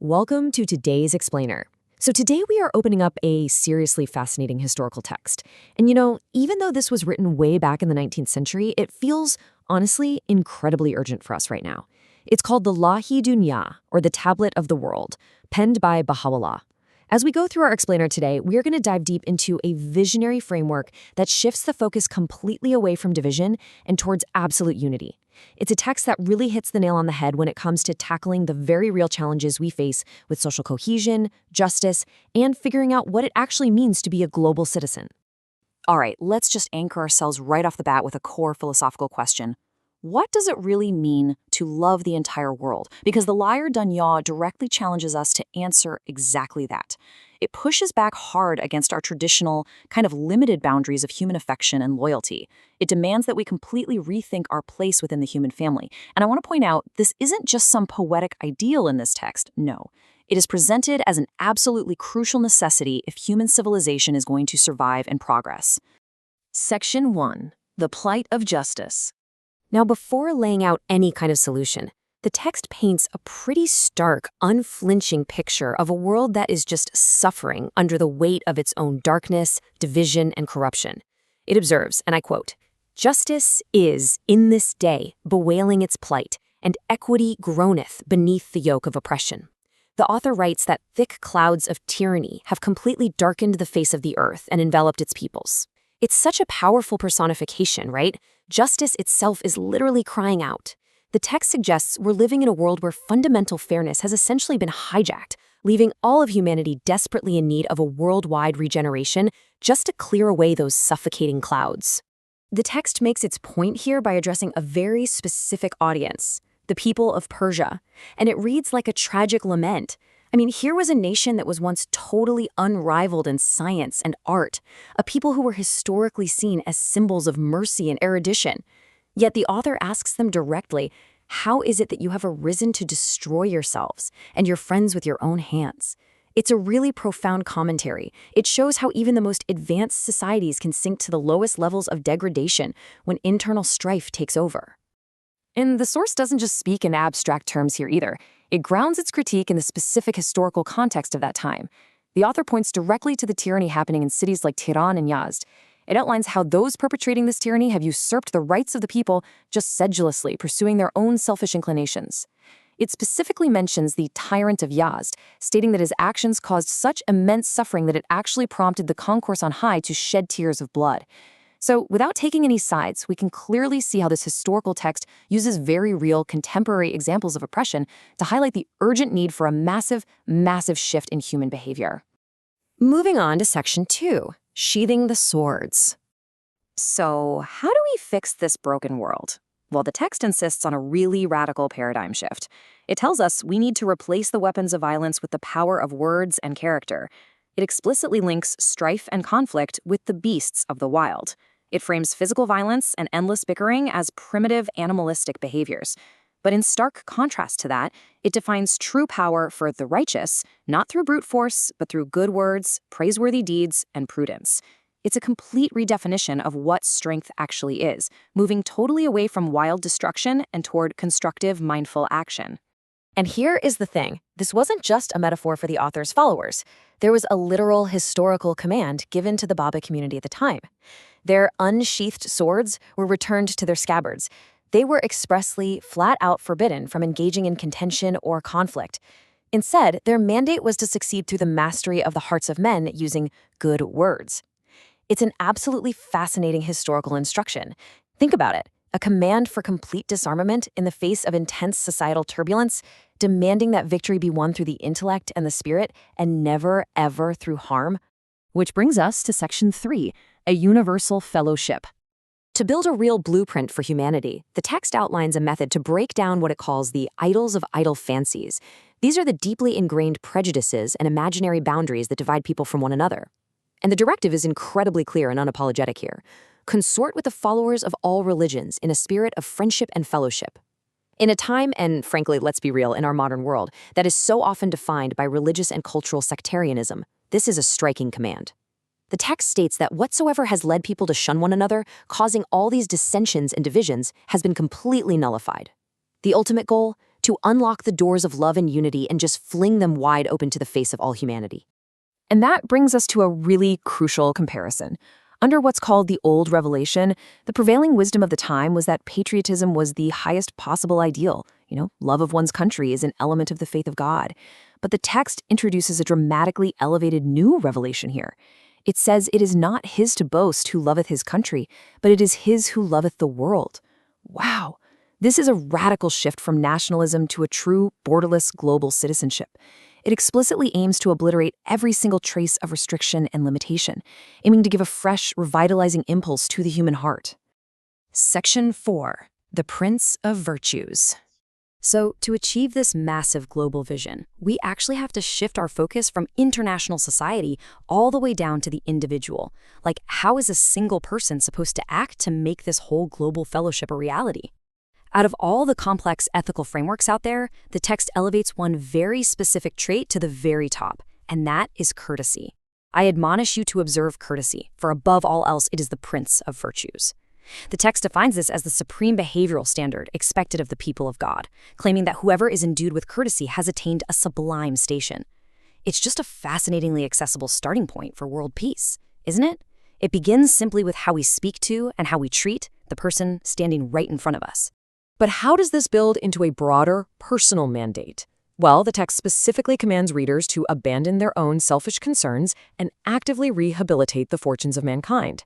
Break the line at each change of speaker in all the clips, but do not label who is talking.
Welcome to today's Explainer. So today we are opening up a seriously fascinating historical text. And even though this was written way back in the 19th century, it feels, honestly, incredibly urgent for us right now. It's called the Lahi Dunya, or the Tablet of the World, penned by Baha'u'llah. As we go through our explainer today, we're going to dive deep into a visionary framework that shifts the focus completely away from division and towards absolute unity. It's a text that really hits the nail on the head when it comes to tackling the very real challenges we face with social cohesion, justice, and figuring out what it actually means to be a global citizen.
All right, let's just anchor ourselves right off the bat with a core philosophical question. What does it really mean to love the entire world? Because the Lahi Dunya directly challenges us to answer exactly that. It pushes back hard against our traditional, kind of limited boundaries of human affection and loyalty. It demands that we completely rethink our place within the human family. And I want to point out, this isn't just some poetic ideal in this text. No. It is presented as an absolutely crucial necessity if human civilization is going to survive and progress.
Section 1. The Plight of Justice. Now, before laying out any kind of solution, the text paints a pretty stark, unflinching picture of a world that is just suffering under the weight of its own darkness, division, and corruption. It observes, and I quote, "Justice is, in this day, bewailing its plight, and equity groaneth beneath the yoke of oppression." The author writes that thick clouds of tyranny have completely darkened the face of the earth and enveloped its peoples. It's such a powerful personification, right? Justice itself is literally crying out. The text suggests we're living in a world where fundamental fairness has essentially been hijacked, leaving all of humanity desperately in need of a worldwide regeneration just to clear away those suffocating clouds. The text makes its point here by addressing a very specific audience, the people of Persia, and it reads like a tragic lament. I mean, here was a nation that was once totally unrivaled in science and art, a people who were historically seen as symbols of mercy and erudition. Yet the author asks them directly, how is it that you have arisen to destroy yourselves and your friends with your own hands? It's a really profound commentary. It shows how even the most advanced societies can sink to the lowest levels of degradation when internal strife takes over. And the source doesn't just speak in abstract terms here either. It grounds its critique in the specific historical context of that time. The author points directly to the tyranny happening in cities like Tehran and Yazd. It outlines how those perpetrating this tyranny have usurped the rights of the people, just sedulously pursuing their own selfish inclinations. It specifically mentions the tyrant of Yazd, stating that his actions caused such immense suffering that it actually prompted the concourse on high to shed tears of blood. So, without taking any sides, we can clearly see how this historical text uses very real, contemporary examples of oppression to highlight the urgent need for a massive, massive shift in human behavior. Moving on to Section 2, Sheathing the Swords.
So, how do we fix this broken world? Well, the text insists on a really radical paradigm shift. It tells us we need to replace the weapons of violence with the power of words and character. It explicitly links strife and conflict with the beasts of the wild. It frames physical violence and endless bickering as primitive animalistic behaviors. But in stark contrast to that, it defines true power for the righteous, not through brute force, but through good words, praiseworthy deeds, and prudence. It's a complete redefinition of what strength actually is, moving totally away from wild destruction and toward constructive, mindful action.
And here is the thing. This wasn't just a metaphor for the author's followers. There was a literal historical command given to the Baba community at the time. Their unsheathed swords were returned to their scabbards. They were expressly, flat out forbidden from engaging in contention or conflict. Instead, their mandate was to succeed through the mastery of the hearts of men using good words. It's an absolutely fascinating historical instruction. Think about it. A command for complete disarmament in the face of intense societal turbulence, demanding that victory be won through the intellect and the spirit, and never, ever through harm. Which brings us to Section 3, a universal fellowship. To build a real blueprint for humanity, the text outlines a method to break down what it calls the idols of idle fancies. These are the deeply ingrained prejudices and imaginary boundaries that divide people from one another. And the directive is incredibly clear and unapologetic here. Consort with the followers of all religions in a spirit of friendship and fellowship. In a time, and frankly, let's be real, in our modern world, that is so often defined by religious and cultural sectarianism, this is a striking command. The text states that whatsoever has led people to shun one another, causing all these dissensions and divisions, has been completely nullified. The ultimate goal? to unlock the doors of love and unity and just fling them wide open to the face of all humanity.
And that brings us to a really crucial comparison. Under what's called the Old Revelation, the prevailing wisdom of the time was that patriotism was the highest possible ideal. Love of one's country is an element of the faith of God. But the text introduces a dramatically elevated new revelation here. It says it is not his to boast who loveth his country, but it is his who loveth the world. Wow! This is a radical shift from nationalism to a true, borderless global citizenship. It explicitly aims to obliterate every single trace of restriction and limitation, aiming to give a fresh, revitalizing impulse to the human heart.
Section 4. The Prince of Virtues. So, to achieve this massive global vision, we actually have to shift our focus from international society all the way down to the individual. Like, how is a single person supposed to act to make this whole global fellowship a reality? Out of all the complex ethical frameworks out there, the text elevates one very specific trait to the very top, and that is courtesy. I admonish you to observe courtesy, for above all else it is the prince of virtues. The text defines this as the supreme behavioral standard expected of the people of God, claiming that whoever is endued with courtesy has attained a sublime station. It's just a fascinatingly accessible starting point for world peace, isn't it? It begins simply with how we speak to and how we treat the person standing right in front of us.
But how does this build into a broader, personal mandate? Well, the text specifically commands readers to abandon their own selfish concerns and actively rehabilitate the fortunes of mankind.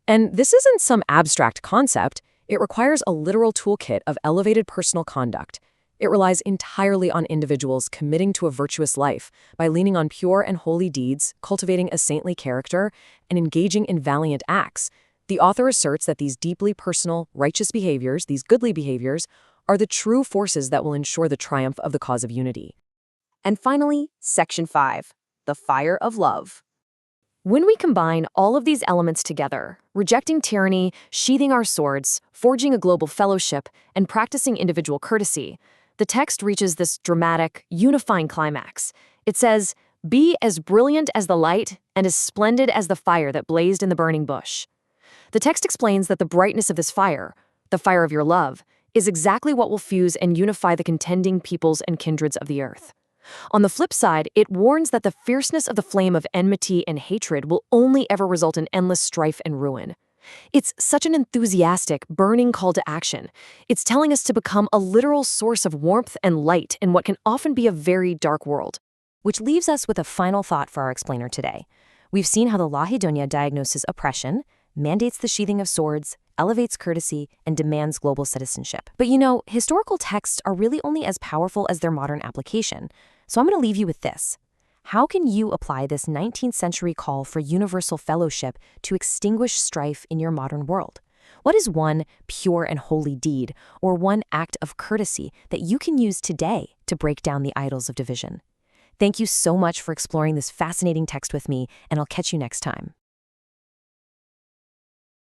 And this isn't some abstract concept. It requires a literal toolkit of elevated personal conduct. It relies entirely on individuals committing to a virtuous life by leaning on pure and holy deeds, cultivating a saintly character, and engaging in valiant acts. The author asserts that these deeply personal, righteous behaviors, these goodly behaviors, are the true forces that will ensure the triumph of the cause of unity. And finally, Section 5, the fire of love. When we combine all of these elements together, rejecting tyranny, sheathing our swords, forging a global fellowship, and practicing individual courtesy, the text reaches this dramatic, unifying climax. It says, "Be as brilliant as the light and as splendid as the fire that blazed in the burning bush." The text explains that the brightness of this fire, the fire of your love, is exactly what will fuse and unify the contending peoples and kindreds of the earth. On the flip side, it warns that the fierceness of the flame of enmity and hatred will only ever result in endless strife and ruin. It's such an enthusiastic, burning call to action. It's telling us to become a literal source of warmth and light in what can often be a very dark world. Which leaves us with a final thought for our explainer today. We've seen how the Lahidunya diagnoses oppression, mandates the sheathing of swords, elevates courtesy, and demands global citizenship. But historical texts are really only as powerful as their modern application. So I'm going to leave you with this. How can you apply this 19th century call for universal fellowship to extinguish strife in your modern world? What is one pure and holy deed or one act of courtesy that you can use today to break down the idols of division? Thank you so much for exploring this fascinating text with me, and I'll catch you next time.